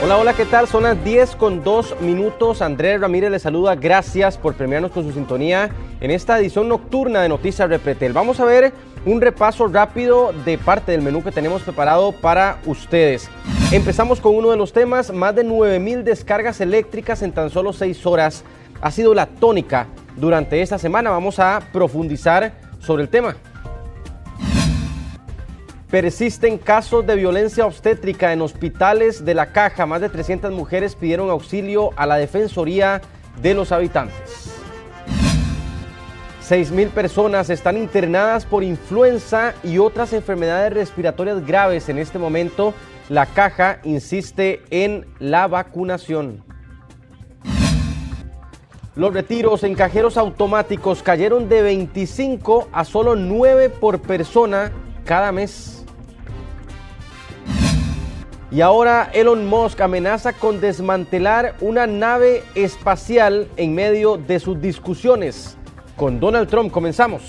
Hola, hola, ¿qué tal? Son las 10:02. Andrés Ramírez les saluda. Gracias por premiarnos con su sintonía en esta edición nocturna de Noticias Repretel. Vamos a ver un repaso rápido de parte del menú que tenemos preparado para ustedes. Empezamos con uno de los temas. Más de 9,000 descargas eléctricas en tan solo 6 horas. Ha sido la tónica durante esta semana. Vamos a profundizar sobre el tema. Persisten casos de violencia obstétrica en hospitales de La Caja. Más de 300 mujeres pidieron auxilio a la Defensoría de los Habitantes. 6,000 personas están internadas por influenza y otras enfermedades respiratorias graves en este momento. La Caja insiste en la vacunación. Los retiros en cajeros automáticos cayeron de 25 a solo 9 por persona cada mes. Y ahora Elon Musk amenaza con desmantelar una nave espacial en medio de sus discusiones con Donald Trump. Comenzamos.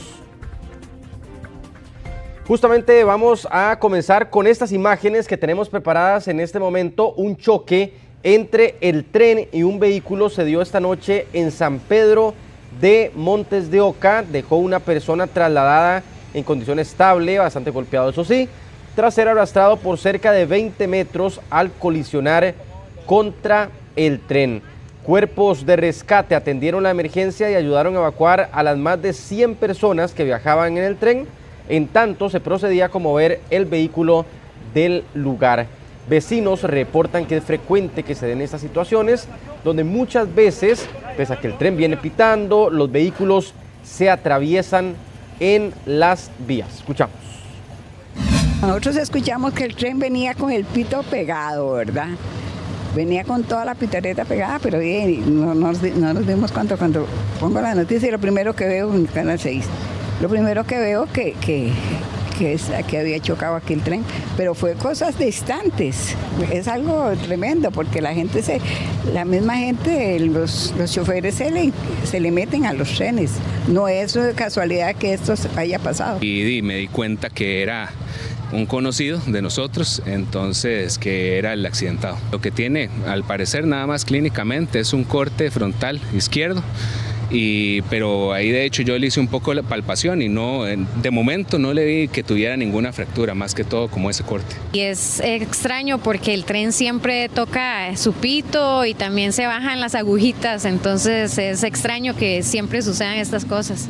Justamente vamos a comenzar con estas imágenes que tenemos preparadas en este momento. Un choque entre el tren y un vehículo se dio esta noche en San Pedro de Montes de Oca. Dejó una persona trasladada en condición estable, bastante golpeado eso sí, tras ser arrastrado por cerca de 20 metros al colisionar contra el tren. Cuerpos de rescate atendieron la emergencia y ayudaron a evacuar a las más de 100 personas que viajaban en el tren. En tanto, se procedía a mover el vehículo del lugar. Vecinos reportan que es frecuente que se den estas situaciones, donde muchas veces, pese a que el tren viene pitando, los vehículos se atraviesan en las vías. Escuchamos. Nosotros escuchamos que el tren venía con el pito pegado, ¿verdad? Venía con toda la pitareta pegada, pero no nos dimos cuenta cuando pongo la noticia. Y lo primero que veo en Canal 6, lo primero que veo que había chocado aquí el tren, pero fue cosas distantes. Es algo tremendo porque la misma gente, los choferes se le meten a los trenes. No es casualidad que esto haya pasado. Y me di cuenta que era un conocido de nosotros, entonces que era el accidentado. Lo que tiene, al parecer, nada más clínicamente es un corte frontal izquierdo. Pero ahí de hecho yo le hice un poco la palpación y de momento no le vi que tuviera ninguna fractura, más que todo como ese corte. Y es extraño porque el tren siempre toca su pito y también se bajan las agujitas, entonces es extraño que siempre sucedan estas cosas.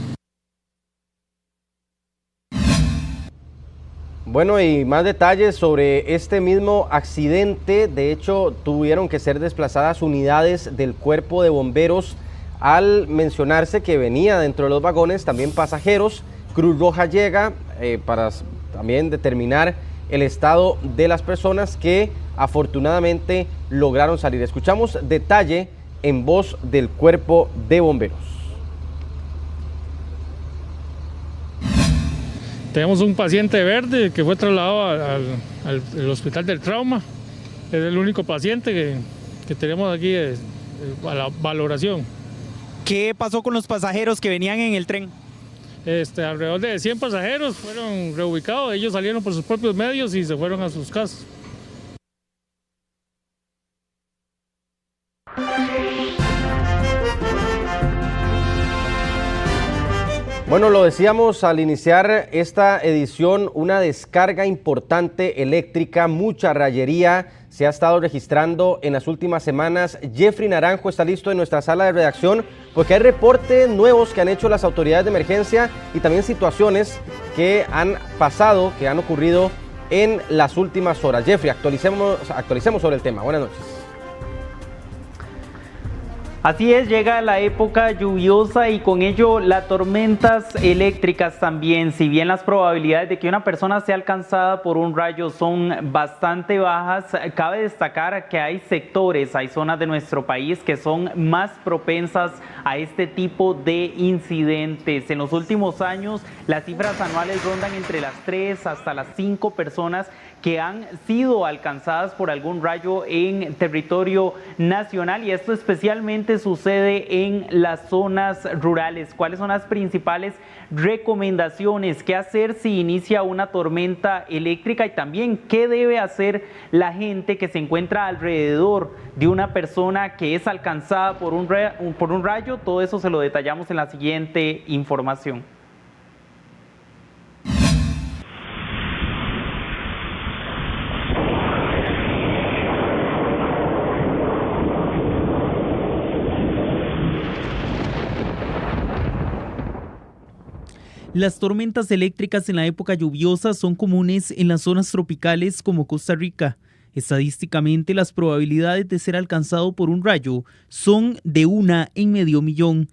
Bueno, y más detalles sobre este mismo accidente. De hecho, tuvieron que ser desplazadas unidades del Cuerpo de Bomberos al mencionarse que venía dentro de los vagones también pasajeros. Cruz Roja llega para también determinar el estado de las personas que afortunadamente lograron salir. Escuchamos detalle en voz del Cuerpo de Bomberos. Tenemos un paciente verde que fue trasladado al Hospital del Trauma. Es el único paciente que tenemos aquí a la valoración. ¿Qué pasó con los pasajeros que venían en el tren? Alrededor de 100 pasajeros fueron reubicados. Ellos salieron por sus propios medios y se fueron a sus casas. Bueno, lo decíamos al iniciar esta edición, una descarga importante eléctrica, mucha rayería se ha estado registrando en las últimas semanas. Jeffrey Naranjo está listo en nuestra sala de redacción porque hay reportes nuevos que han hecho las autoridades de emergencia y también situaciones que han pasado, que han ocurrido en las últimas horas. Jeffrey, actualicemos sobre el tema. Buenas noches. Así es, llega la época lluviosa y con ello las tormentas eléctricas también. Si bien las probabilidades de que una persona sea alcanzada por un rayo son bastante bajas, cabe destacar que hay sectores, hay zonas de nuestro país que son más propensas a este tipo de incidentes. En los últimos años, las cifras anuales rondan entre las 3 hasta las 5 personas que han sido alcanzadas por algún rayo en territorio nacional, y esto especialmente solamente sucede en las zonas rurales. ¿Cuáles son las principales recomendaciones? ¿Qué hacer si inicia una tormenta eléctrica? Y también, ¿qué debe hacer la gente que se encuentra alrededor de una persona que es alcanzada por un rayo? Todo eso se lo detallamos en la siguiente información. Las tormentas eléctricas en la época lluviosa son comunes en las zonas tropicales como Costa Rica. Estadísticamente, las probabilidades de ser alcanzado por un rayo son de 1 en medio millón.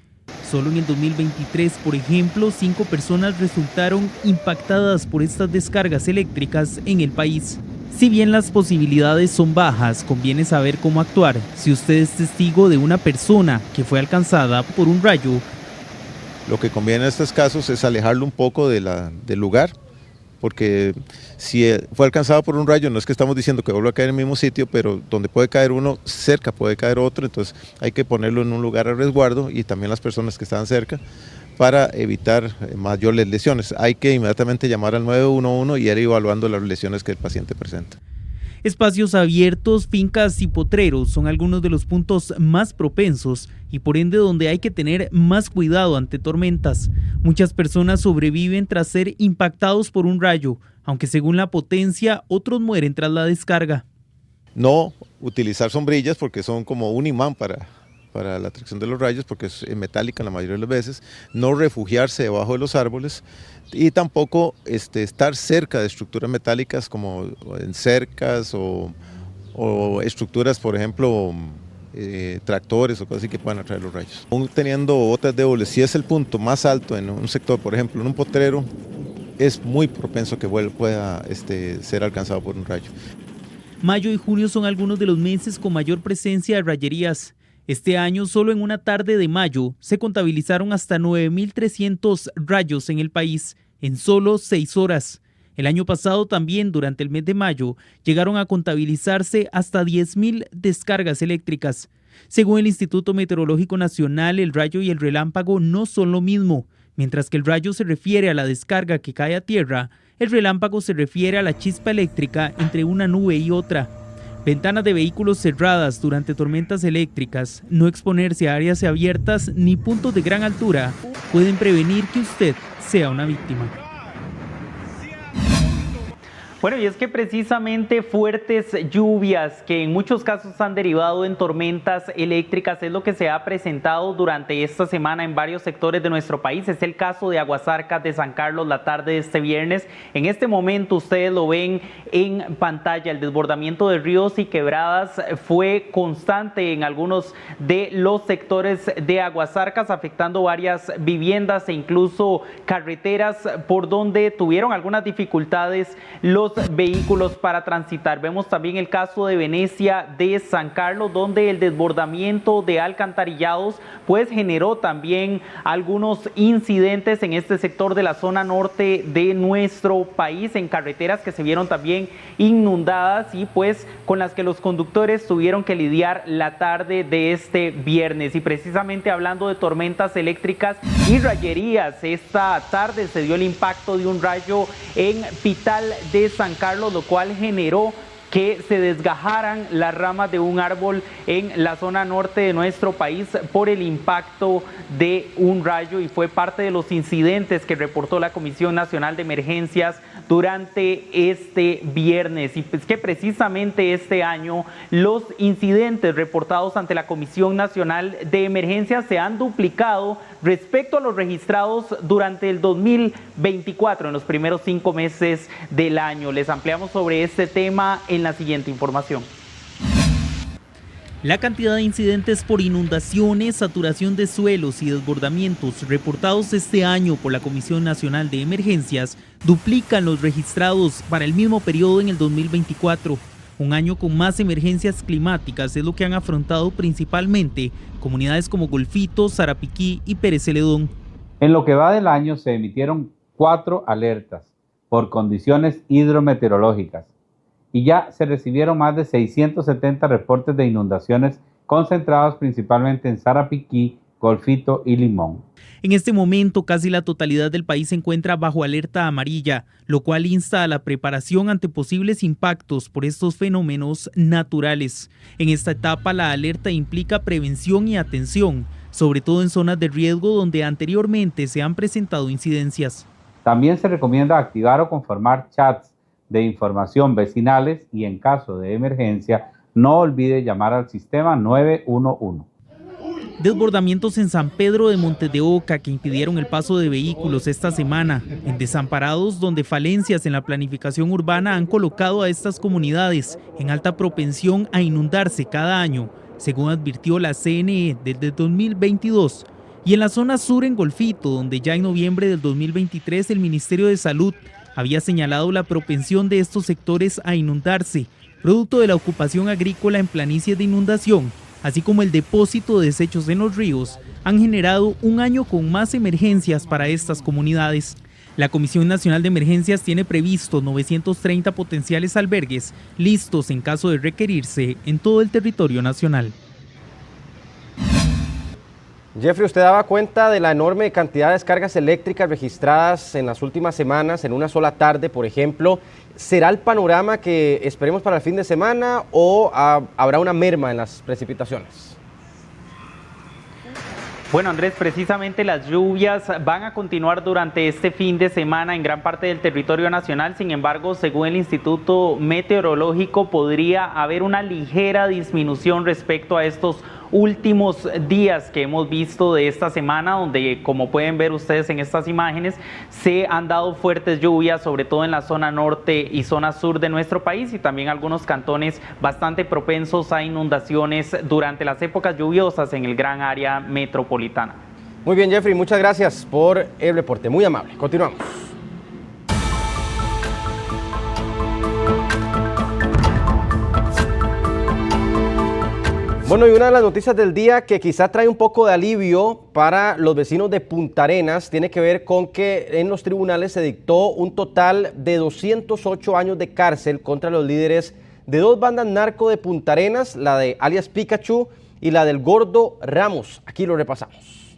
Solo en el 2023, por ejemplo, 5 personas resultaron impactadas por estas descargas eléctricas en el país. Si bien las posibilidades son bajas, conviene saber cómo actuar si usted es testigo de una persona que fue alcanzada por un rayo. Lo que conviene en estos casos es alejarlo un poco del lugar, porque si fue alcanzado por un rayo, no es que estamos diciendo que vuelva a caer en el mismo sitio, pero donde puede caer uno, cerca puede caer otro, entonces hay que ponerlo en un lugar a resguardo y también las personas que están cerca para evitar mayores lesiones. Hay que inmediatamente llamar al 911 y ir evaluando las lesiones que el paciente presenta. Espacios abiertos, fincas y potreros son algunos de los puntos más propensos y por ende donde hay que tener más cuidado ante tormentas. Muchas personas sobreviven tras ser impactados por un rayo, aunque según la potencia, otros mueren tras la descarga. No utilizar sombrillas porque son como un imán para la atracción de los rayos, porque es metálica la mayoría de las veces. No refugiarse debajo de los árboles y tampoco estar cerca de estructuras metálicas como en cercas o estructuras, por ejemplo, tractores o cosas así que puedan atraer los rayos. Aún teniendo botas de doble, si es el punto más alto en un sector, por ejemplo en un potrero, es muy propenso que pueda ser alcanzado por un rayo. Mayo y junio son algunos de los meses con mayor presencia de rayerías. Este año, solo en una tarde de mayo, se contabilizaron hasta 9.300 rayos en el país, en solo 6 horas. El año pasado también, durante el mes de mayo, llegaron a contabilizarse hasta 10.000 descargas eléctricas. Según el Instituto Meteorológico Nacional, el rayo y el relámpago no son lo mismo. Mientras que el rayo se refiere a la descarga que cae a tierra, el relámpago se refiere a la chispa eléctrica entre una nube y otra. Ventanas de vehículos cerradas durante tormentas eléctricas, no exponerse a áreas abiertas ni puntos de gran altura pueden prevenir que usted sea una víctima. Bueno, y es que precisamente fuertes lluvias que en muchos casos han derivado en tormentas eléctricas es lo que se ha presentado durante esta semana en varios sectores de nuestro país. Es el caso de Aguasarcas de San Carlos la tarde de este viernes. En este momento ustedes lo ven en pantalla, el desbordamiento de ríos y quebradas fue constante en algunos de los sectores de Aguasarcas, afectando varias viviendas e incluso carreteras por donde tuvieron algunas dificultades los vehículos para transitar. Vemos también el caso de Venecia de San Carlos, donde el desbordamiento de alcantarillados pues generó también algunos incidentes en este sector de la zona norte de nuestro país, en carreteras que se vieron también inundadas y pues con las que los conductores tuvieron que lidiar la tarde de este viernes. Y precisamente hablando de tormentas eléctricas y rayerías, esta tarde se dio el impacto de un rayo en Pital de San Carlos, lo cual generó que se desgajaran las ramas de un árbol en la zona norte de nuestro país por el impacto de un rayo, y fue parte de los incidentes que reportó la Comisión Nacional de Emergencias durante este viernes. Y es que precisamente este año los incidentes reportados ante la Comisión Nacional de Emergencias se han duplicado respecto a los registrados durante el 2024, en los primeros 5 meses del año. Les ampliamos sobre este tema en la siguiente información. La cantidad de incidentes por inundaciones, saturación de suelos y desbordamientos reportados este año por la Comisión Nacional de Emergencias duplican los registrados para el mismo periodo en el 2024. Un año con más emergencias climáticas es lo que han afrontado principalmente comunidades como Golfito, Sarapiquí y Pérez Celedón. En lo que va del año se emitieron 4 alertas por condiciones hidrometeorológicas y ya se recibieron más de 670 reportes de inundaciones concentrados principalmente en Sarapiquí, Golfito y Limón. En este momento, casi la totalidad del país se encuentra bajo alerta amarilla, lo cual insta a la preparación ante posibles impactos por estos fenómenos naturales. En esta etapa, la alerta implica prevención y atención, sobre todo en zonas de riesgo donde anteriormente se han presentado incidencias. También se recomienda activar o conformar chats de información vecinales y en caso de emergencia, no olvide llamar al sistema 911. Desbordamientos en San Pedro de Montes de Oca que impidieron el paso de vehículos esta semana. En Desamparados, donde falencias en la planificación urbana han colocado a estas comunidades en alta propensión a inundarse cada año, según advirtió la CNE desde 2022. Y en la zona sur en Golfito, donde ya en noviembre del 2023 el Ministerio de Salud había señalado la propensión de estos sectores a inundarse, producto de la ocupación agrícola en planicies de inundación, así como el depósito de desechos en los ríos, han generado un año con más emergencias para estas comunidades. La Comisión Nacional de Emergencias tiene previsto 930 potenciales albergues listos en caso de requerirse en todo el territorio nacional. Jeffrey, usted daba cuenta de la enorme cantidad de descargas eléctricas registradas en las últimas semanas, en una sola tarde, por ejemplo. ¿Será el panorama que esperemos para el fin de semana o habrá una merma en las precipitaciones? Bueno, Andrés, precisamente las lluvias van a continuar durante este fin de semana en gran parte del territorio nacional. Sin embargo, según el Instituto Meteorológico, podría haber una ligera disminución respecto a estos últimos días que hemos visto de esta semana, donde, como pueden ver ustedes en estas imágenes, se han dado fuertes lluvias, sobre todo en la zona norte y zona sur de nuestro país, y también algunos cantones bastante propensos a inundaciones durante las épocas lluviosas en el gran área metropolitana. Muy bien, Jeffrey, muchas gracias por el reporte, muy amable. Continuamos. Bueno, y una de las noticias del día que quizá trae un poco de alivio para los vecinos de Punta Arenas tiene que ver con que en los tribunales se dictó un total de 208 años de cárcel contra los líderes de dos bandas narco de Punta Arenas, la de alias Pikachu y la del Gordo Ramos. Aquí lo repasamos.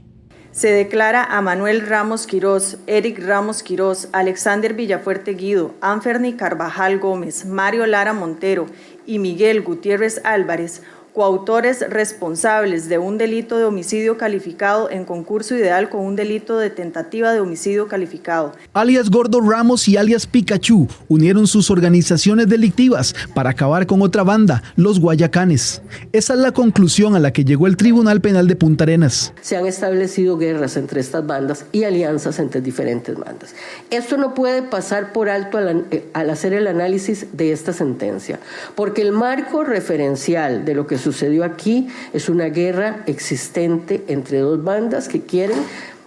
Se declara a Manuel Ramos Quirós, Eric Ramos Quirós, Alexander Villafuerte Guido, Anferni Carvajal Gómez, Mario Lara Montero y Miguel Gutiérrez Álvarez, coautores responsables de un delito de homicidio calificado en concurso ideal con un delito de tentativa de homicidio calificado. Alias Gordo Ramos y alias Pikachu unieron sus organizaciones delictivas para acabar con otra banda, los Guayacanes. Esa es la conclusión a la que llegó el Tribunal Penal de Punta Arenas. Se han establecido guerras entre estas bandas y alianzas entre diferentes bandas. Esto no puede pasar por alto al hacer el análisis de esta sentencia, porque el marco referencial de lo que sucedió aquí es una guerra existente entre dos bandas que quieren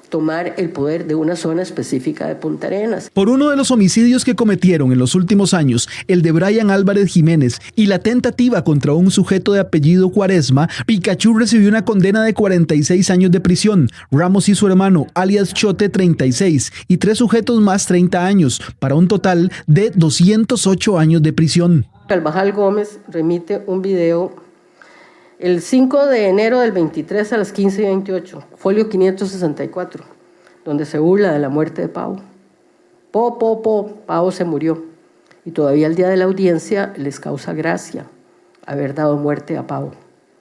tomar el poder de una zona específica de Punta Arenas. Por uno de los homicidios que cometieron en los últimos años, el de Brian Álvarez Jiménez y la tentativa contra un sujeto de apellido Cuaresma, Pikachu recibió una condena de 46 años de prisión, Ramos y su hermano, alias Chote, 36, y 3 sujetos más 30 años, para un total de 208 años de prisión. Carvajal Gómez remite un video el 5 de enero del 23 a las 15:28, folio 564, donde se burla de la muerte de Pau. Pau se murió. Y todavía el día de la audiencia les causa gracia haber dado muerte a Pau.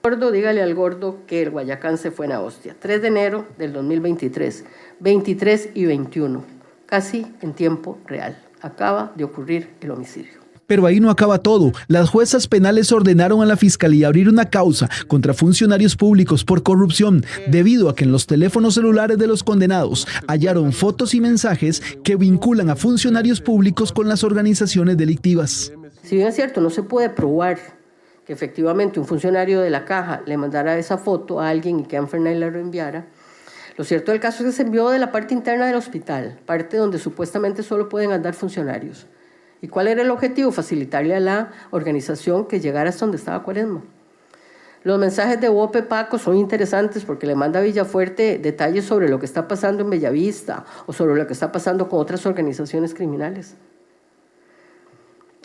Gordo, dígale al Gordo que el Guayacán se fue en hostia. 3 de enero del 2023, 23 y 21, casi en tiempo real. Acaba de ocurrir el homicidio. Pero ahí no acaba todo. Las juezas penales ordenaron a la Fiscalía abrir una causa contra funcionarios públicos por corrupción, debido a que en los teléfonos celulares de los condenados hallaron fotos y mensajes que vinculan a funcionarios públicos con las organizaciones delictivas. Si bien es cierto, no se puede probar que efectivamente un funcionario de la caja le mandara esa foto a alguien y que Anferni la reenviara, lo cierto del caso es que se envió de la parte interna del hospital, parte donde supuestamente solo pueden andar funcionarios. ¿Y cuál era el objetivo? Facilitarle a la organización que llegara hasta donde estaba Cuaresma. Los mensajes de Bope Paco son interesantes porque le manda a Villafuerte detalles sobre lo que está pasando en Bellavista o sobre lo que está pasando con otras organizaciones criminales.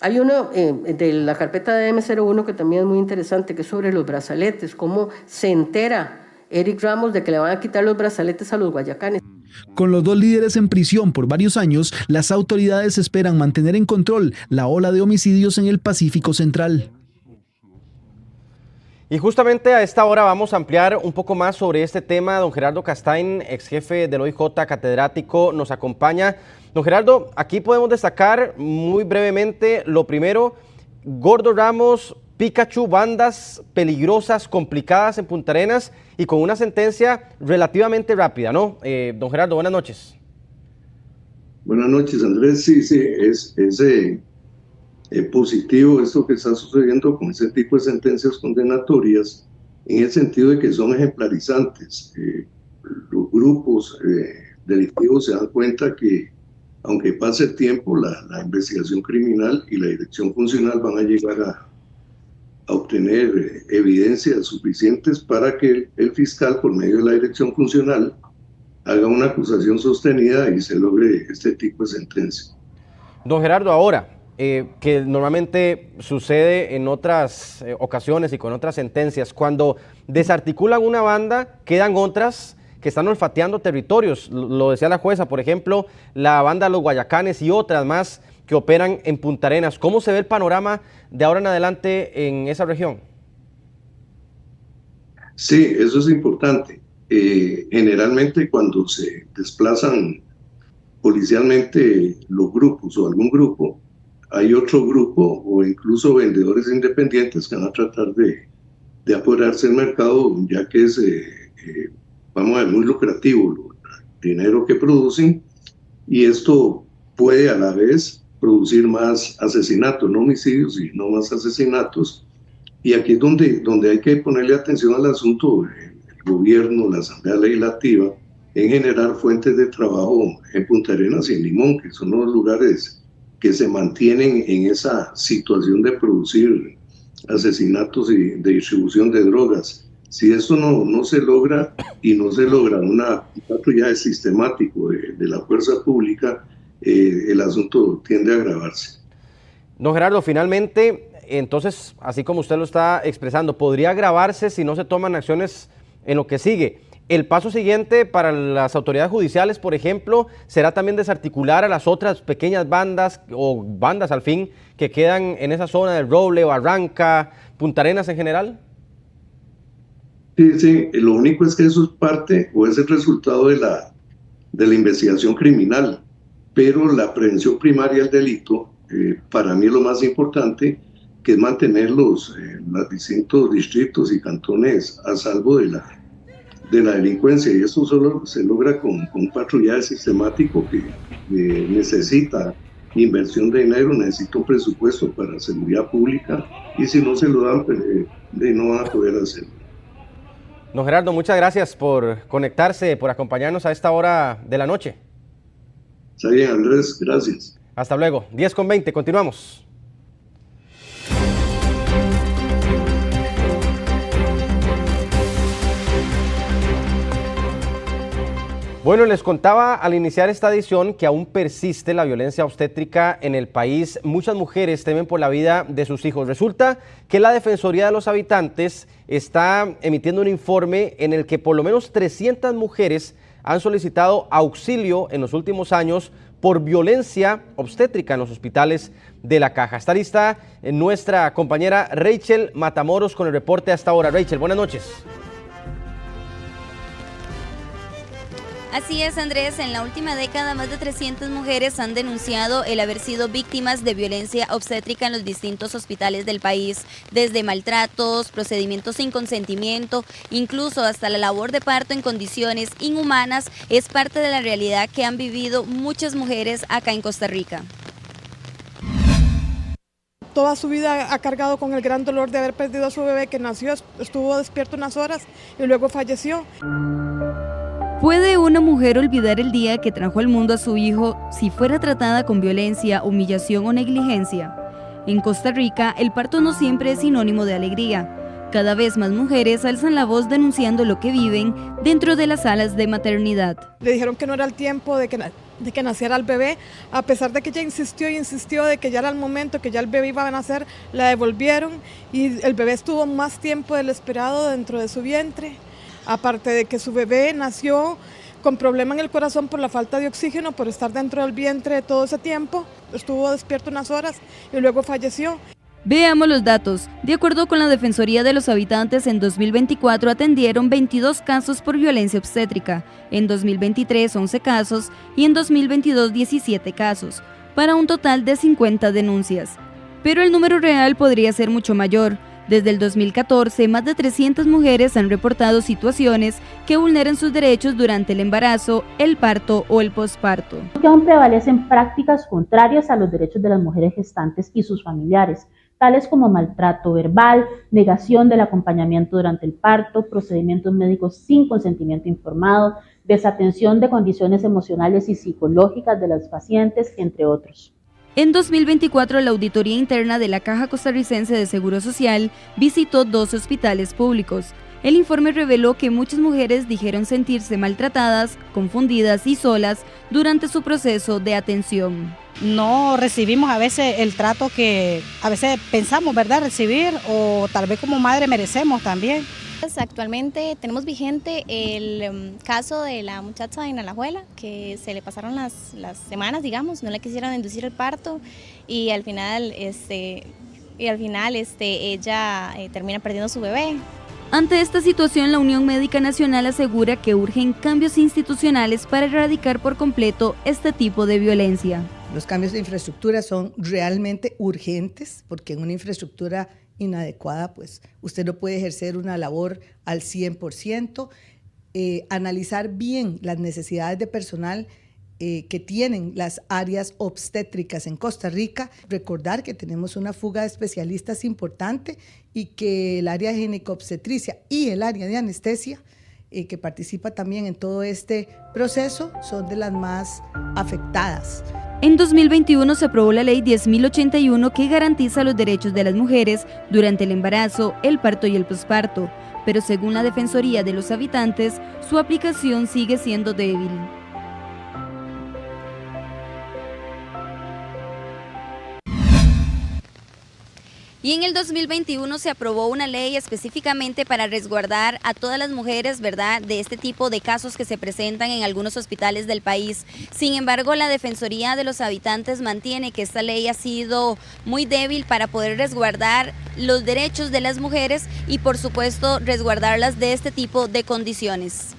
Hay uno de la carpeta de M01 que también es muy interesante, que es sobre los brazaletes, cómo se entera Eric Ramos de que le van a quitar los brazaletes a los guayacanes. Con los dos líderes en prisión por varios años, las autoridades esperan mantener en control la ola de homicidios en el Pacífico Central. Y justamente a esta hora vamos a ampliar un poco más sobre este tema. Don Gerardo Castain, ex jefe del OIJ, catedrático, nos acompaña. Don Gerardo, aquí podemos destacar muy brevemente lo primero: Gordo Ramos, Pikachu, bandas peligrosas, complicadas en Punta Arenas y con una sentencia relativamente rápida, ¿no? Don Gerardo, buenas noches. Buenas noches, Andrés. Sí, es positivo esto que está sucediendo con ese tipo de sentencias condenatorias, en el sentido de que son ejemplarizantes. Los grupos delictivos se dan cuenta que, aunque pase el tiempo, la investigación criminal y la dirección funcional van a llegar a obtener evidencias suficientes para que el fiscal, por medio de la dirección funcional, haga una acusación sostenida y se logre este tipo de sentencia. Don Gerardo, ahora, que normalmente sucede en otras ocasiones y con otras sentencias, cuando desarticulan una banda, quedan otras que están olfateando territorios. Lo decía la jueza, por ejemplo, la banda Los Guayacanes y otras más que operan en Punta Arenas. ¿Cómo se ve el panorama de ahora en adelante en esa región? Sí, eso es importante. Generalmente cuando se desplazan policialmente los grupos o algún grupo, hay otro grupo o incluso vendedores independientes que van a tratar de apoderarse del mercado, ya que es, vamos a ver, muy lucrativo el dinero que producen, y esto puede a la vez producir más asesinatos, no homicidios, sino más asesinatos. Y aquí es donde hay que ponerle atención al asunto, el gobierno, la Asamblea Legislativa, en generar fuentes de trabajo en Punta Arenas y en Limón, que son los lugares que se mantienen en esa situación de producir asesinatos y de distribución de drogas. Si esto no se logra, y no se logra un patrullaje sistemático de la fuerza pública, el asunto tiende a agravarse. Don Gerardo, finalmente, entonces, así como usted lo está expresando, ¿podría agravarse si no se toman acciones en lo que sigue? El paso siguiente para las autoridades judiciales, por ejemplo, será también desarticular a las otras pequeñas bandas o bandas al fin que quedan en esa zona del Roble, Barranca, Punta Arenas en general. Sí, lo único es que eso es parte o es el resultado de la investigación criminal, pero la prevención primaria del delito, para mí es lo más importante, que es mantener los distintos distritos y cantones a salvo de la delincuencia, y eso solo se logra con un patrullaje sistemático que necesita inversión de dinero, necesita un presupuesto para seguridad pública, y si no se lo dan, pues, no van a poder hacerlo. Don Gerardo, muchas gracias por conectarse, por acompañarnos a esta hora de la noche. Está bien, Andrés, gracias. Hasta luego, 10:20, continuamos. Bueno, les contaba al iniciar esta edición que aún persiste la violencia obstétrica en el país. Muchas mujeres temen por la vida de sus hijos. Resulta que la Defensoría de los Habitantes está emitiendo un informe en el que por lo menos 300 mujeres han solicitado auxilio en los últimos años por violencia obstétrica en los hospitales de La Caja. Está lista nuestra compañera Rachel Matamoros con el reporte hasta ahora. Rachel, buenas noches. Así es, Andrés, en la última década más de 300 mujeres han denunciado el haber sido víctimas de violencia obstétrica en los distintos hospitales del país, desde maltratos, procedimientos sin consentimiento, incluso hasta la labor de parto en condiciones inhumanas, es parte de la realidad que han vivido muchas mujeres acá en Costa Rica. Toda su vida ha cargado con el gran dolor de haber perdido a su bebé que nació, estuvo despierto unas horas y luego falleció. ¿Puede una mujer olvidar el día que trajo al mundo a su hijo si fuera tratada con violencia, humillación o negligencia? En Costa Rica, el parto no siempre es sinónimo de alegría. Cada vez más mujeres alzan la voz denunciando lo que viven dentro de las salas de maternidad. Le dijeron que no era el tiempo, de que de que naciera el bebé, a pesar de que ella insistió y insistió de que ya era el momento, que ya el bebé iba a nacer, la devolvieron y el bebé estuvo más tiempo del esperado dentro de su vientre, aparte de que su bebé nació con problema en el corazón por la falta de oxígeno, por estar dentro del vientre todo ese tiempo, estuvo despierto unas horas y luego falleció. Veamos los datos. De acuerdo con la Defensoría de los Habitantes, en 2024 atendieron 22 casos por violencia obstétrica, en 2023 11 casos y en 2022 17 casos, para un total de 50 denuncias. Pero el número real podría ser mucho mayor. Desde el 2014, más de 300 mujeres han reportado situaciones que vulneran sus derechos durante el embarazo, el parto o el posparto. Que aún prevalecen prácticas contrarias a los derechos de las mujeres gestantes y sus familiares, tales como maltrato verbal, negación del acompañamiento durante el parto, procedimientos médicos sin consentimiento informado, desatención de condiciones emocionales y psicológicas de las pacientes, entre otros. En 2024, la Auditoría Interna de la Caja Costarricense de Seguro Social visitó 12 hospitales públicos. El informe reveló que muchas mujeres dijeron sentirse maltratadas, confundidas y solas durante su proceso de atención. No recibimos a veces el trato que a veces pensamos, ¿verdad?, recibir, o tal vez como madre merecemos también. Actualmente tenemos vigente el caso de la muchacha en Alajuela, que se le pasaron las semanas, digamos, no le quisieron inducir el parto y al final, ella termina perdiendo su bebé. Ante esta situación, la Unión Médica Nacional asegura que urgen cambios institucionales para erradicar por completo este tipo de violencia. Los cambios de infraestructura son realmente urgentes, porque en una infraestructura inadecuada, pues usted no puede ejercer una labor al 100%, analizar bien las necesidades de personal que tienen las áreas obstétricas en Costa Rica, recordar que tenemos una fuga de especialistas importante y que el área ginecobstetricia y el área de anestesia, que participa también en todo este proceso, son de las más afectadas. En 2021 se aprobó la Ley 10.081 que garantiza los derechos de las mujeres durante el embarazo, el parto y el posparto, pero según la Defensoría de los Habitantes, su aplicación sigue siendo débil. Y en el 2021 se aprobó una ley específicamente para resguardar a todas las mujeres, ¿verdad?, de este tipo de casos que se presentan en algunos hospitales del país. Sin embargo, la Defensoría de los Habitantes mantiene que esta ley ha sido muy débil para poder resguardar los derechos de las mujeres y, por supuesto, resguardarlas de este tipo de condiciones.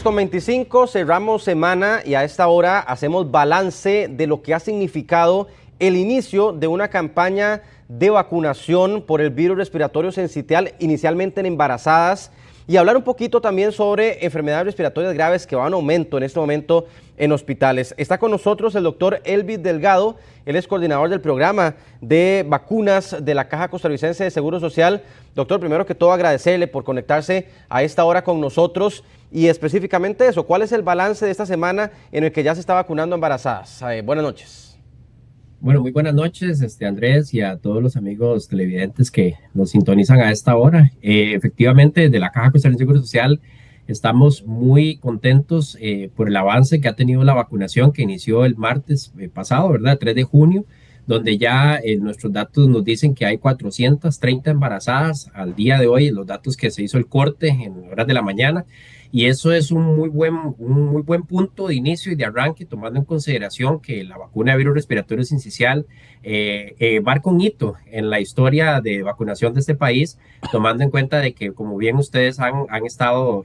Con 25, cerramos semana y a esta hora hacemos balance de lo que ha significado el inicio de una campaña de vacunación por el virus respiratorio sincitial, inicialmente en embarazadas, y hablar un poquito también sobre enfermedades respiratorias graves que van en aumento en este momento en hospitales. Está con nosotros el doctor Elvis Delgado, él es coordinador del programa de vacunas de la Caja Costarricense de Seguro Social. Doctor, primero que todo agradecerle por conectarse a esta hora con nosotros y específicamente eso, ¿cuál es el balance de esta semana en el que ya se está vacunando embarazadas? Buenas noches. Bueno, muy buenas noches, Andrés, y a todos los amigos televidentes que nos sintonizan a esta hora. Efectivamente, desde la Caja Costarricense de Seguro Social estamos muy contentos por el avance que ha tenido la vacunación que inició el martes pasado, ¿verdad? 3 de junio, donde ya nuestros datos nos dicen que hay 430 embarazadas al día de hoy, los datos que se hizo el corte en horas de la mañana. Y eso es un muy buen punto de inicio y de arranque, tomando en consideración que la vacuna de virus respiratorio sincicial marca un hito en la historia de vacunación de este país, tomando en cuenta de que, como bien ustedes han estado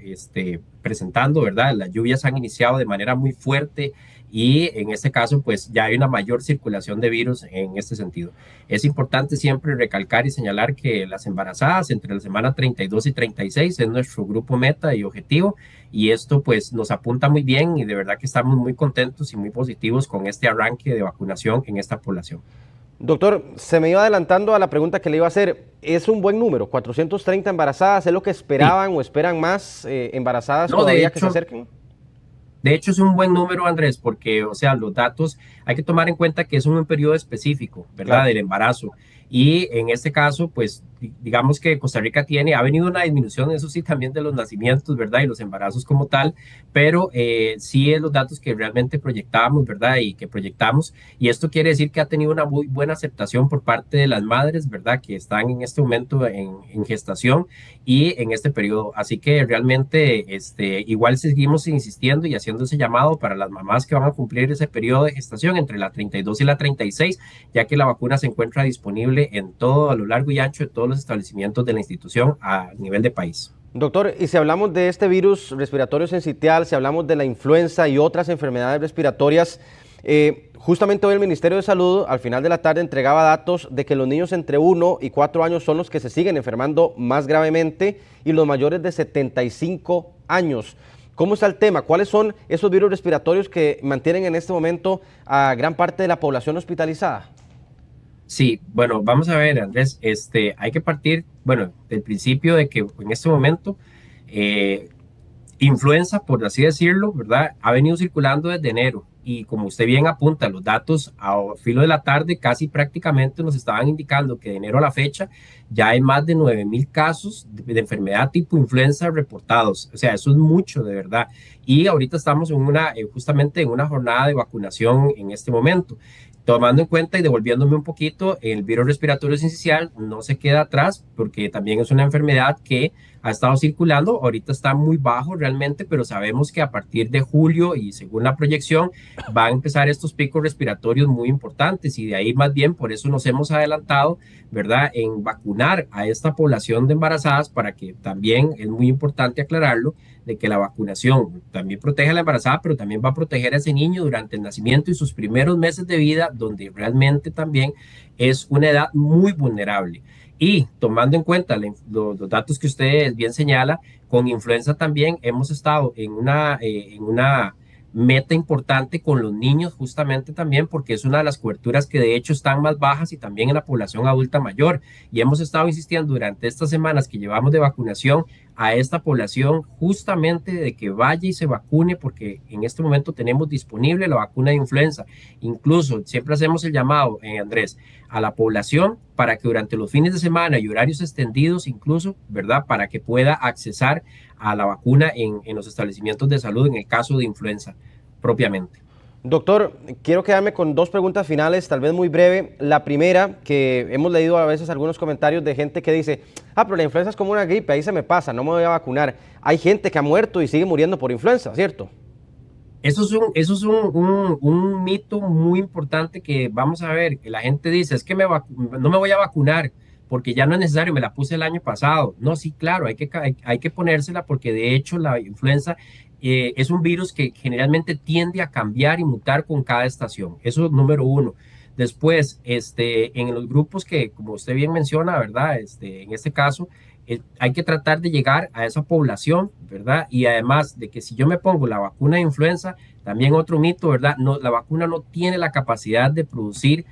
presentando, ¿verdad? Las lluvias han iniciado de manera muy fuerte y en este caso pues ya hay una mayor circulación de virus en este sentido. Es importante siempre recalcar y señalar que las embarazadas entre la semana 32 y 36 es nuestro grupo meta y objetivo, y esto pues nos apunta muy bien y de verdad que estamos muy contentos y muy positivos con este arranque de vacunación en esta población. Doctor, se me iba adelantando a la pregunta que le iba a hacer. ¿Es un buen número? 430 embarazadas, ¿es lo que esperaban o esperan más embarazadas todavía que se acerquen? De hecho, es un buen número, Andrés, porque, o sea, los datos hay que tomar en cuenta que es un periodo específico, ¿verdad?, claro, del embarazo. Y en este caso, pues digamos que Costa Rica ha venido una disminución, eso sí, también de los nacimientos, ¿verdad? Y los embarazos como tal, pero sí es los datos que realmente proyectábamos, ¿verdad? Y que proyectamos, y esto quiere decir que ha tenido una muy buena aceptación por parte de las madres, ¿verdad? Que están en este momento en gestación y en este periodo. Así que realmente igual seguimos insistiendo y haciendo ese llamado para las mamás que van a cumplir ese periodo de gestación entre la 32 y la 36, ya que la vacuna se encuentra disponible en todo, a lo largo y ancho de todos los establecimientos de la institución a nivel de país. Doctor, y si hablamos de este virus respiratorio sincitial, si hablamos de la influenza y otras enfermedades respiratorias, justamente hoy el Ministerio de Salud al final de la tarde entregaba datos de que los niños entre 1 y 4 años son los que se siguen enfermando más gravemente y los mayores de 75 años. ¿Cómo está el tema? ¿Cuáles son esos virus respiratorios que mantienen en este momento a gran parte de la población hospitalizada? Sí, bueno, vamos a ver, Andrés, hay que partir, bueno, del principio de que en este momento influenza, por así decirlo, ¿verdad? Ha venido circulando desde enero y como usted bien apunta, los datos a filo de la tarde casi prácticamente nos estaban indicando que de enero a la fecha ya hay más de 9,000 casos de enfermedad tipo influenza reportados. O sea, eso es mucho, de verdad. Y ahorita estamos en justamente en una jornada de vacunación en este momento. Tomando en cuenta y devolviéndome un poquito, el virus respiratorio sincicial no se queda atrás porque también es una enfermedad que ha estado circulando, ahorita está muy bajo realmente, pero sabemos que a partir de julio y según la proyección van a empezar estos picos respiratorios muy importantes y de ahí más bien por eso nos hemos adelantado, ¿verdad?, en vacunar a esta población de embarazadas para que también es muy importante aclararlo, de que la vacunación también protege a la embarazada, pero también va a proteger a ese niño durante el nacimiento y sus primeros meses de vida, donde realmente también es una edad muy vulnerable. Y tomando en cuenta los datos que usted bien señala, con influenza también hemos estado en una meta importante con los niños justamente también porque es una de las coberturas que de hecho están más bajas y también en la población adulta mayor. Y hemos estado insistiendo durante estas semanas que llevamos de vacunación a esta población justamente de que vaya y se vacune porque en este momento tenemos disponible la vacuna de influenza. Incluso siempre hacemos el llamado, Andrés, a la población para que durante los fines de semana y horarios extendidos incluso, ¿verdad?, para que pueda accesar a la vacuna en los establecimientos de salud en el caso de influenza propiamente. Doctor, quiero quedarme con 2 preguntas finales, tal vez muy breve. La primera, que hemos leído a veces algunos comentarios de gente que dice, pero la influenza es como una gripe, ahí se me pasa, no me voy a vacunar. Hay gente que ha muerto y sigue muriendo por influenza, ¿cierto? Eso es un mito muy importante que vamos a ver, que la gente dice, es que no me voy a vacunar porque ya no es necesario, me la puse el año pasado. No, sí, claro, hay que ponérsela porque de hecho la influenza es un virus que generalmente tiende a cambiar y mutar con cada estación. Eso es número 1. Después, en los grupos que, como usted bien menciona, ¿verdad? En este caso, hay que tratar de llegar a esa población, ¿verdad? Y además de que si yo me pongo la vacuna de influenza, también otro mito, ¿verdad? No, la vacuna no tiene la capacidad de producir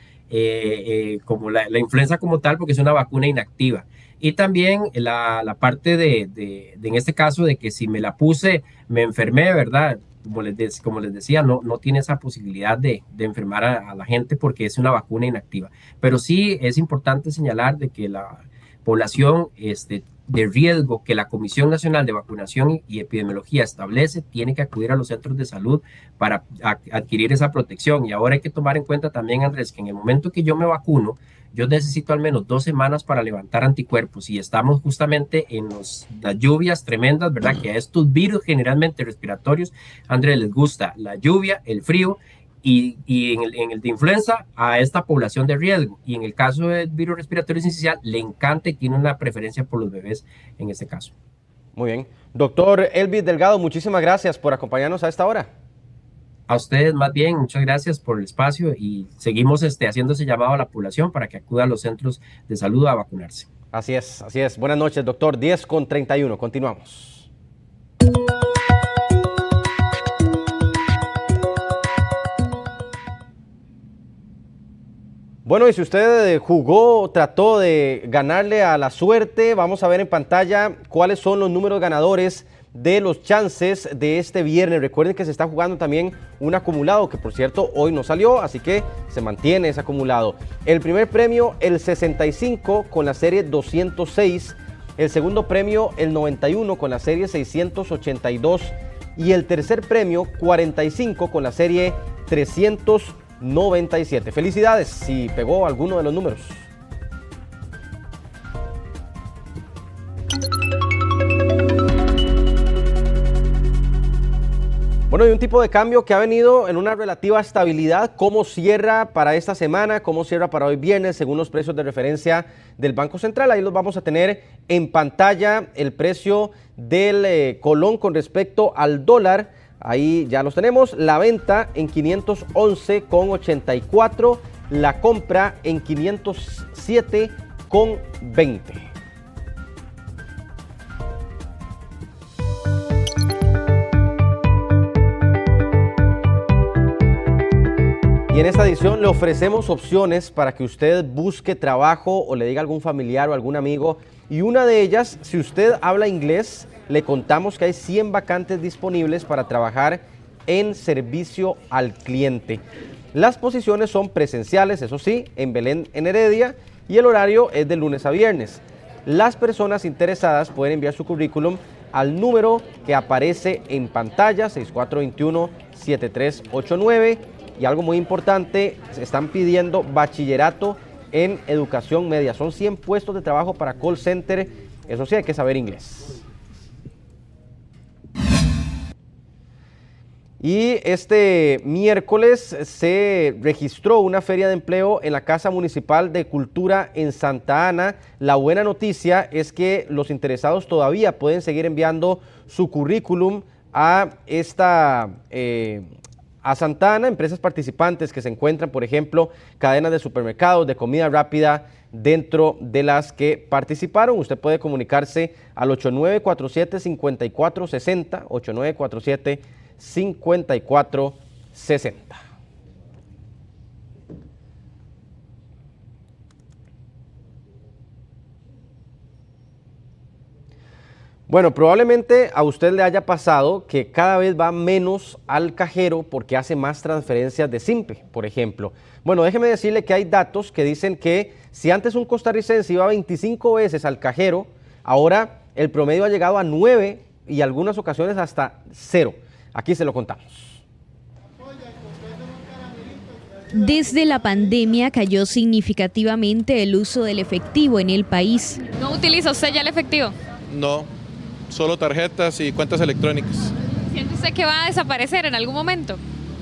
como la influenza como tal, porque es una vacuna inactiva. Y también la parte en este caso de que si me la puse, me enfermé, ¿verdad? Como les decía, no tiene esa posibilidad de enfermar a la gente porque es una vacuna inactiva. Pero sí es importante señalar de que la población de riesgo que la Comisión Nacional de Vacunación y Epidemiología establece tiene que acudir a los centros de salud para adquirir esa protección. Y ahora hay que tomar en cuenta también, Andrés, que en el momento que yo me vacuno, yo necesito al menos 2 semanas para levantar anticuerpos y estamos justamente en las lluvias tremendas, ¿verdad? Que a estos virus generalmente respiratorios, Andrés, les gusta la lluvia, el frío y en el de influenza a esta población de riesgo. Y en el caso del virus respiratorio sincicial le encanta y tiene una preferencia por los bebés en este caso. Muy bien. Doctor Elvis Delgado, muchísimas gracias por acompañarnos a esta hora. A ustedes más bien, muchas gracias por el espacio y seguimos haciendo ese llamado a la población para que acuda a los centros de salud a vacunarse. Así es, así es. Buenas noches, doctor. 10:31, continuamos. Bueno, y si usted jugó, trató de ganarle a la suerte, vamos a ver en pantalla cuáles son los números ganadores de los chances de este viernes. Recuerden que se está jugando también un acumulado, que por cierto hoy no salió, así que se mantiene ese acumulado. El primer premio, el 65 con la serie 206. El segundo premio, el 91 con la serie 682. Y el tercer premio, 45 con la serie 397. Felicidades si pegó alguno de los números. Bueno, y un tipo de cambio que ha venido en una relativa estabilidad. ¿Cómo cierra para esta semana? ¿Cómo cierra para hoy viernes? Según los precios de referencia del Banco Central. Ahí los vamos a tener en pantalla. El precio del colón con respecto al dólar. Ahí ya los tenemos. La venta en 511,84. La compra en 507,20. Y en esta edición le ofrecemos opciones para que usted busque trabajo o le diga a algún familiar o algún amigo. Y una de ellas, si usted habla inglés, le contamos que hay 100 vacantes disponibles para trabajar en servicio al cliente. Las posiciones son presenciales, eso sí, en Belén, en Heredia, y el horario es de lunes a viernes. Las personas interesadas pueden enviar su currículum al número que aparece en pantalla, 6421-7389. Y algo muy importante, se están pidiendo bachillerato en educación media. Son 100 puestos de trabajo para call center. Eso sí, hay que saber inglés. Y este miércoles se registró una feria de empleo en la Casa Municipal de Cultura en Santa Ana. La buena noticia es que los interesados todavía pueden seguir enviando su currículum a a Santa Ana, empresas participantes que se encuentran, por ejemplo, cadenas de supermercados, de comida rápida, dentro de las que participaron. Usted puede comunicarse al 8947-5460, 8947-5460. Bueno, probablemente a usted le haya pasado que cada vez va menos al cajero porque hace más transferencias de Simpe, por ejemplo. Bueno, déjeme decirle que hay datos que dicen que si antes un costarricense iba 25 veces al cajero, ahora el promedio ha llegado a 9 y algunas ocasiones hasta 0. Aquí se lo contamos. Desde la pandemia cayó significativamente el uso del efectivo en el país. ¿No utiliza usted ya el efectivo? No. Solo tarjetas y cuentas electrónicas. ¿Siente usted que va a desaparecer en algún momento?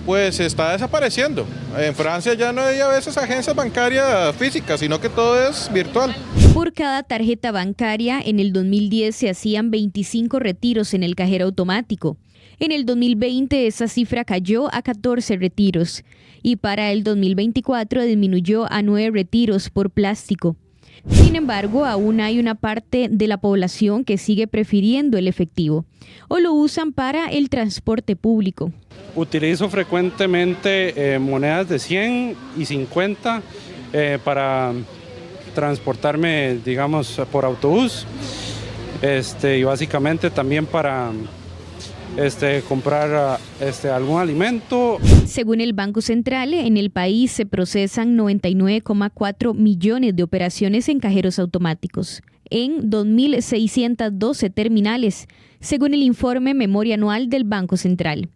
Pues está desapareciendo. En Francia ya no hay a veces agencias bancarias físicas, sino que todo es virtual. Por cada tarjeta bancaria, en el 2010 se hacían 25 retiros en el cajero automático. En el 2020 esa cifra cayó a 14 retiros y para el 2024 disminuyó a 9 retiros por plástico. Sin embargo, aún hay una parte de la población que sigue prefiriendo el efectivo o lo usan para el transporte público. Utilizo frecuentemente monedas de 100 y 50 para transportarme, digamos, por autobús y básicamente también para comprar algún alimento. Según el Banco Central, en el país se procesan 99,4 millones de operaciones en cajeros automáticos, en 2.612 terminales, según el informe Memoria Anual del Banco Central.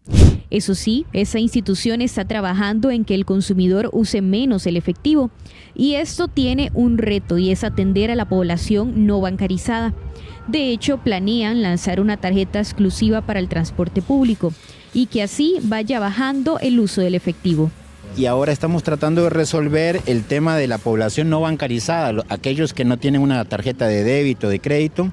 Eso sí, esa institución está trabajando en que el consumidor use menos el efectivo, y esto tiene un reto y es atender a la población no bancarizada. De hecho, planean lanzar una tarjeta exclusiva para el transporte público y que así vaya bajando el uso del efectivo. Y ahora estamos tratando de resolver el tema de la población no bancarizada, aquellos que no tienen una tarjeta de débito, de crédito.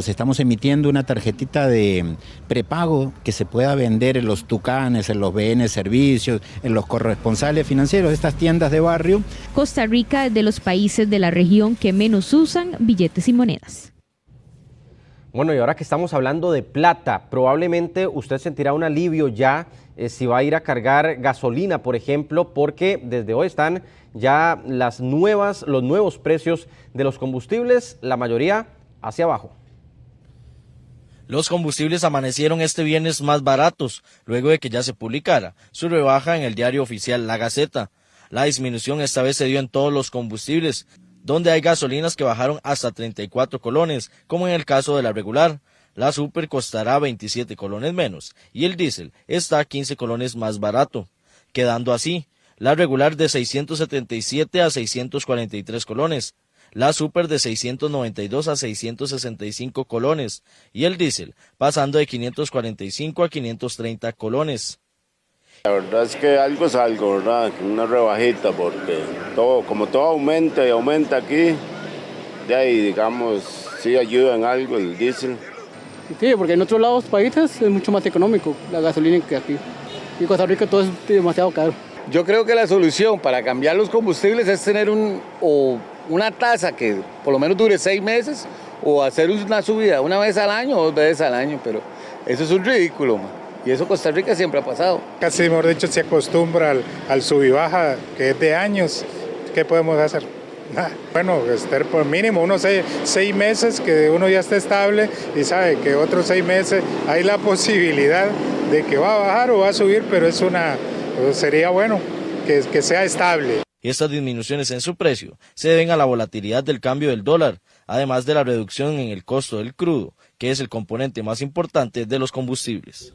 Estamos emitiendo una tarjetita de prepago que se pueda vender en los Tucanes, en los BN Servicios, en los corresponsales financieros, estas tiendas de barrio. Costa Rica es de los países de la región que menos usan billetes y monedas. Bueno, y ahora que estamos hablando de plata, probablemente usted sentirá un alivio ya si va a ir a cargar gasolina, por ejemplo, porque desde hoy están ya los nuevos precios de los combustibles, la mayoría hacia abajo. Los combustibles amanecieron este viernes más baratos, luego de que ya se publicara su rebaja en el diario oficial La Gaceta. La disminución esta vez se dio en todos los combustibles, donde hay gasolinas que bajaron hasta 34 colones, como en el caso de la regular. La super costará 27 colones menos y el diésel está 15 colones más barato, quedando así la regular de 677 a 643 colones, la super de 692 a 665 colones y el diésel pasando de 545 a 530 colones. La verdad es que algo es algo, ¿verdad? Una rebajita, porque como todo aumenta y aumenta aquí, de ahí, digamos, sí ayuda en algo el diésel. Sí, porque en otros lados países es mucho más económico la gasolina que aquí. Y en Costa Rica todo es demasiado caro. Yo creo que la solución para cambiar los combustibles es tener una tasa que por lo menos dure 6 meses o hacer una subida una vez al año o 2 veces al año, pero eso es un ridículo, man. Y eso Costa Rica siempre ha pasado. Casi, mejor dicho, se acostumbra al sub y baja, que es de años. ¿Qué podemos hacer? Bueno, por mínimo unos 6 meses que uno ya esté estable y sabe que otros 6 meses hay la posibilidad de que va a bajar o va a subir, pero sería bueno que sea estable. Estas disminuciones en su precio se deben a la volatilidad del cambio del dólar, además de la reducción en el costo del crudo, que es el componente más importante de los combustibles.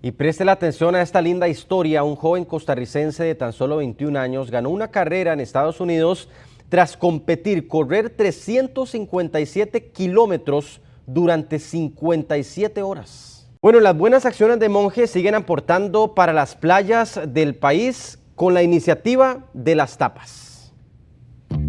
Y preste la atención a esta linda historia. Un joven costarricense de tan solo 21 años ganó una carrera en Estados Unidos tras correr 357 kilómetros durante 57 horas. Bueno, las buenas acciones de Monje siguen aportando para las playas del país con la iniciativa de las tapas.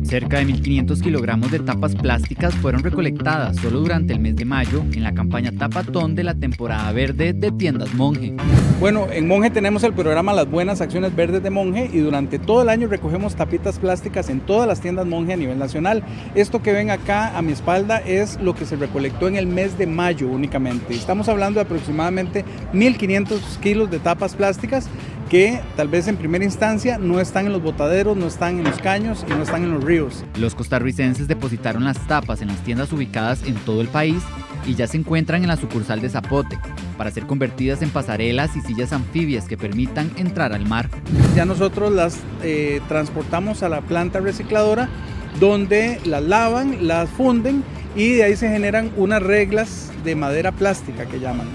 Cerca de 1.500 kilogramos de tapas plásticas fueron recolectadas solo durante el mes de mayo en la campaña Tapatón de la temporada verde de Tiendas Monje. Bueno, en Monje tenemos el programa Las Buenas Acciones Verdes de Monje y durante todo el año recogemos tapitas plásticas en todas las tiendas Monje a nivel nacional. Esto que ven acá a mi espalda es lo que se recolectó en el mes de mayo únicamente. Estamos hablando de aproximadamente 1.500 kilos de tapas plásticas que tal vez en primera instancia no están en los botaderos, no están en los caños y no están en los ríos. Los costarricenses depositaron las tapas en las tiendas ubicadas en todo el país y ya se encuentran en la sucursal de Zapote para ser convertidas en pasarelas y sillas anfibias que permitan entrar al mar. Ya nosotros las transportamos a la planta recicladora donde las lavan, las funden y de ahí se generan unas reglas de madera plástica que llaman.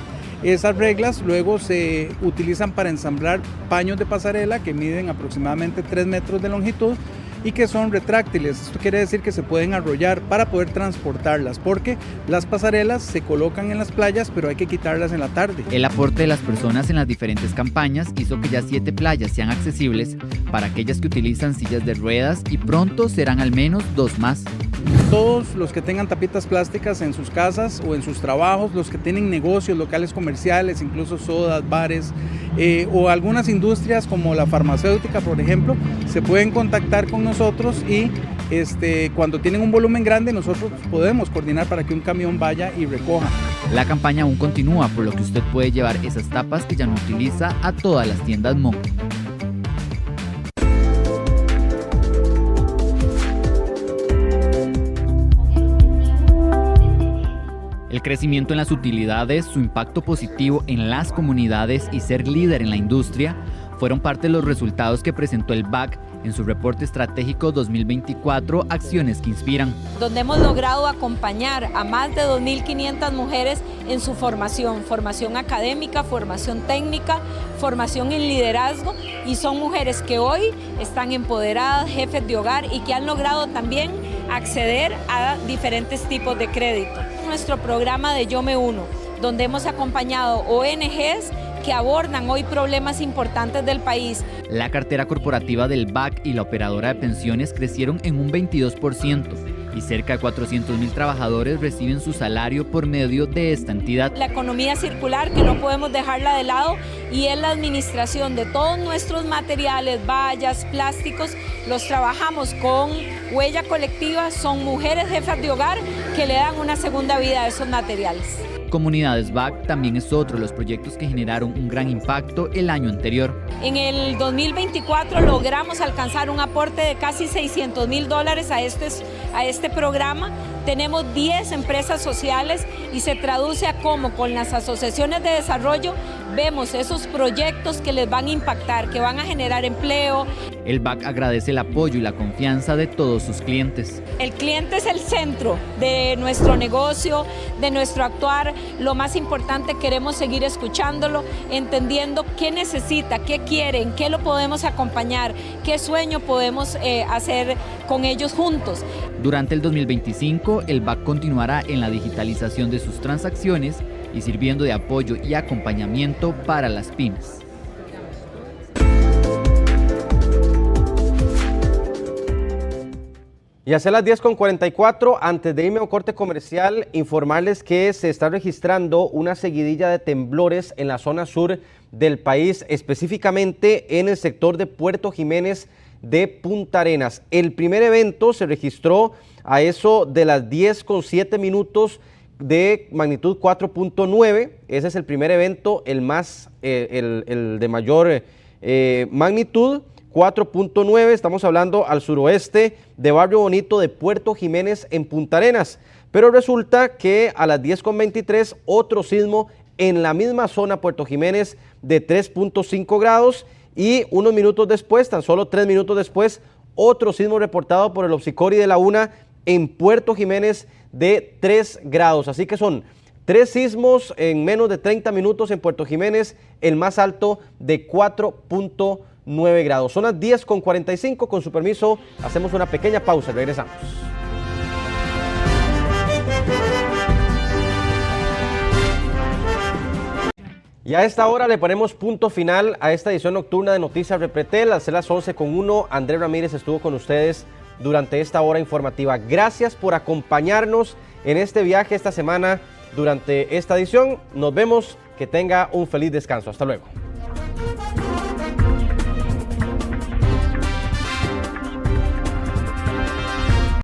Esas reglas luego se utilizan para ensamblar paños de pasarela que miden aproximadamente 3 metros de longitud y que son retráctiles. Esto quiere decir que se pueden arrollar para poder transportarlas, porque las pasarelas se colocan en las playas, pero hay que quitarlas en la tarde. El aporte de las personas en las diferentes campañas hizo que ya 7 playas sean accesibles para aquellas que utilizan sillas de ruedas y pronto serán al menos 2 más. Todos los que tengan tapitas plásticas en sus casas o en sus trabajos, los que tienen negocios locales comerciales, incluso sodas, bares o algunas industrias como la farmacéutica, por ejemplo, se pueden contactar con nosotros y cuando tienen un volumen grande nosotros podemos coordinar para que un camión vaya y recoja. La campaña aún continúa, por lo que usted puede llevar esas tapas que ya no utiliza a todas las tiendas Monje. El crecimiento en las utilidades, su impacto positivo en las comunidades y ser líder en la industria fueron parte de los resultados que presentó el BAC en su reporte estratégico 2024, Acciones que Inspiran. Donde hemos logrado acompañar a más de 2.500 mujeres en su formación académica, formación técnica, formación en liderazgo, y son mujeres que hoy están empoderadas, jefes de hogar y que han logrado también acceder a diferentes tipos de crédito. Nuestro programa de Yo Me Uno, donde hemos acompañado ONGs que abordan hoy problemas importantes del país. La cartera corporativa del BAC y la operadora de pensiones crecieron en un 22% y cerca de 400,000 trabajadores reciben su salario por medio de esta entidad. La economía circular, que no podemos dejarla de lado, y es la administración de todos nuestros materiales, vallas, plásticos, los trabajamos con huella colectiva, son mujeres jefas de hogar que le dan una segunda vida a esos materiales. Comunidades BAC también es otro de los proyectos que generaron un gran impacto el año anterior. En el 2024 logramos alcanzar un aporte de casi $600,000 a este programa, Tenemos 10 empresas sociales y se traduce a cómo con las asociaciones de desarrollo vemos esos proyectos que les van a impactar, que van a generar empleo. El BAC agradece el apoyo y la confianza de todos sus clientes. El cliente es el centro de nuestro negocio, de nuestro actuar. Lo más importante, queremos seguir escuchándolo, entendiendo qué necesita, qué quieren, qué lo podemos acompañar, qué sueño podemos hacer con ellos juntos. Durante el 2025, el BAC continuará en la digitalización de sus transacciones y sirviendo de apoyo y acompañamiento para las pymes. Y hacia las 10:44, antes de irme a un corte comercial, informarles que se está registrando una seguidilla de temblores en la zona sur del país, específicamente en el sector de Puerto Jiménez de Punta Arenas. El primer evento se registró a eso de las 10:07 de magnitud 4.9. Ese es el primer evento, el de mayor magnitud. 4.9, estamos hablando al suroeste de Barrio Bonito de Puerto Jiménez en Punta Arenas. Pero resulta que a las 10:23 otro sismo en la misma zona Puerto Jiménez de 3.5 grados y unos minutos después, tan solo 3 minutos después, otro sismo reportado por el Opsicori de la UNA en Puerto Jiménez de 3 grados. Así que son 3 sismos en menos de 30 minutos en Puerto Jiménez, el más alto de 4.9 grados. Son las 10:45, con su permiso hacemos una pequeña pausa y regresamos. Y a esta hora le ponemos punto final a esta edición nocturna de Noticias Repretel. A las 11:01, Andrés Ramírez estuvo con ustedes durante esta hora informativa. Gracias por acompañarnos en este viaje esta semana durante esta edición. Nos vemos, que tenga un feliz descanso. Hasta luego.